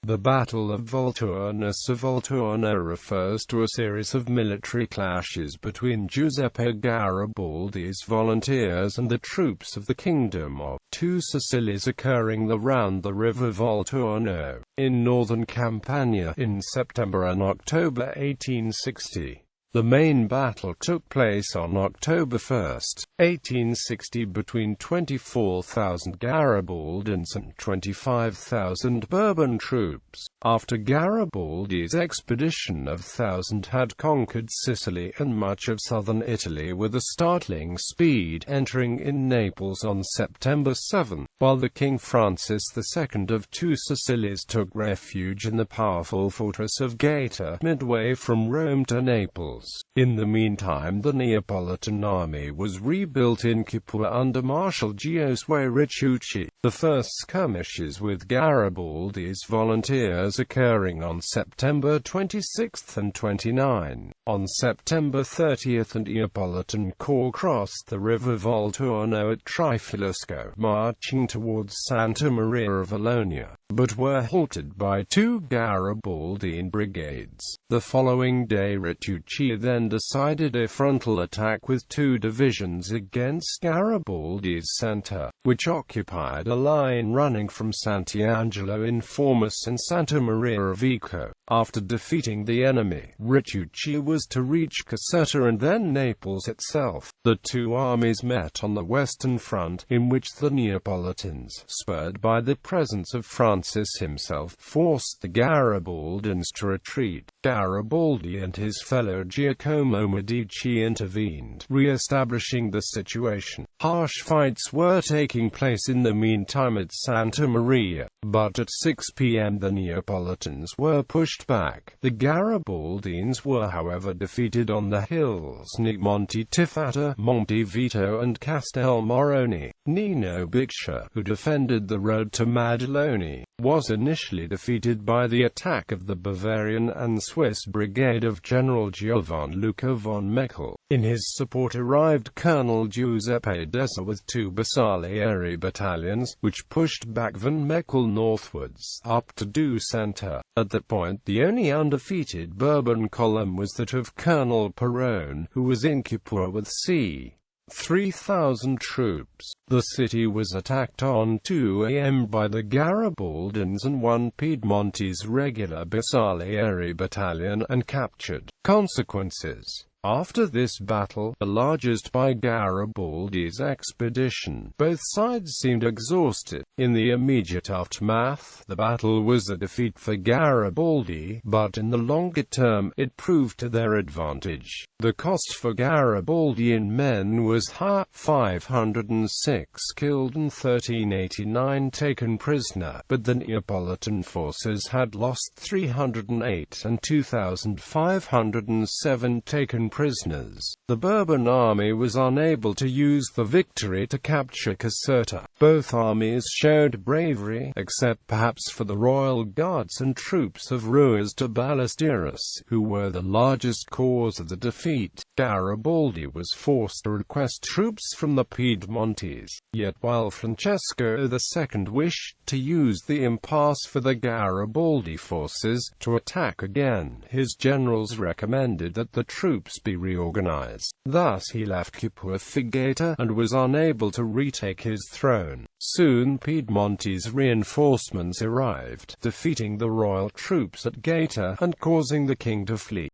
The Battle of Volturnus or Volturno refers to a series of military clashes between Giuseppe Garibaldi's volunteers and the troops of the Kingdom of Two Sicilies occurring around the river Volturno, in northern Campania, in September and October 1860. The main battle took place on October 1, 1860 between 24,000 Garibaldines and 25,000 Bourbon troops. After Garibaldi's expedition of 1,000 had conquered Sicily and much of southern Italy with a startling speed, entering in Naples on September 7, while the King Francis II of Two Sicilies took refuge in the powerful fortress of Gaeta, midway from Rome to Naples. In the meantime, the Neapolitan army was rebuilt in Capua under Marshal Giosuè Ritucci. The first skirmishes with Garibaldi's volunteers occurring on September 26 and 29. On September 30, a Neapolitan corps crossed the river Volturno at Trifilusco, marching towards Santa Maria of Alonia, but were halted by two Garibaldine brigades. The following day Ritucci then decided a frontal attack with two divisions against Garibaldi's centre, which occupied a line running from Sant'Angelo in Formus and Santa Maria of Vico. After defeating the enemy, Ritucci was to reach Caserta and then Naples itself. The two armies met on the western front, in which the Neapolitans, spurred by the presence of Francis himself, forced the Garibaldines to retreat. Garibaldi and his fellow Giacomo Medici intervened, re-establishing the situation. Harsh fights were taking place in the meantime at Santa Maria, but at 6 p.m. the Neapolitans were pushed back. The Garibaldines were however defeated on the hills near Monte Tifata, Monte Vito and Castel Morrone. Nino Biccia, who defended the road to Maddaloni, was initially defeated by the attack of the Bavarian and Swiss brigade of General Giovanluca von Meckel. In his support arrived Colonel Giuseppe Dessa with two Bersaglieri battalions, which pushed back von Meckel northwards, up to Du Center. At that point the only undefeated Bourbon column was that of Colonel Perrone, who was in Capua with c. 3,000 troops. The city was attacked on 2 a.m. by the Garibaldines and one Piedmontese regular Bersaglieri battalion, and captured. Consequences. After this battle, the largest by Garibaldi's expedition, both sides seemed exhausted. In the immediate aftermath, the battle was a defeat for Garibaldi, but in the longer term, it proved to their advantage. The cost for Garibaldi in men was high: 506 killed and 1389 taken prisoner, but the Neapolitan forces had lost 308 and 2,507 taken prisoners. The Bourbon army was unable to use the victory to capture Caserta. Both armies showed bravery, except perhaps for the Royal Guards and troops of Ruiz de Ballesteros, who were the largest cause of the defeat. Garibaldi was forced to request troops from the Piedmontese, yet while Francesco II wished to use the impasse for the Garibaldi forces to attack again, his generals recommended that the troops be reorganized. Thus he left Capua for Gaeta, and was unable to retake his throne. Soon Piedmontese reinforcements arrived, defeating the royal troops at Gaeta, and causing the king to flee.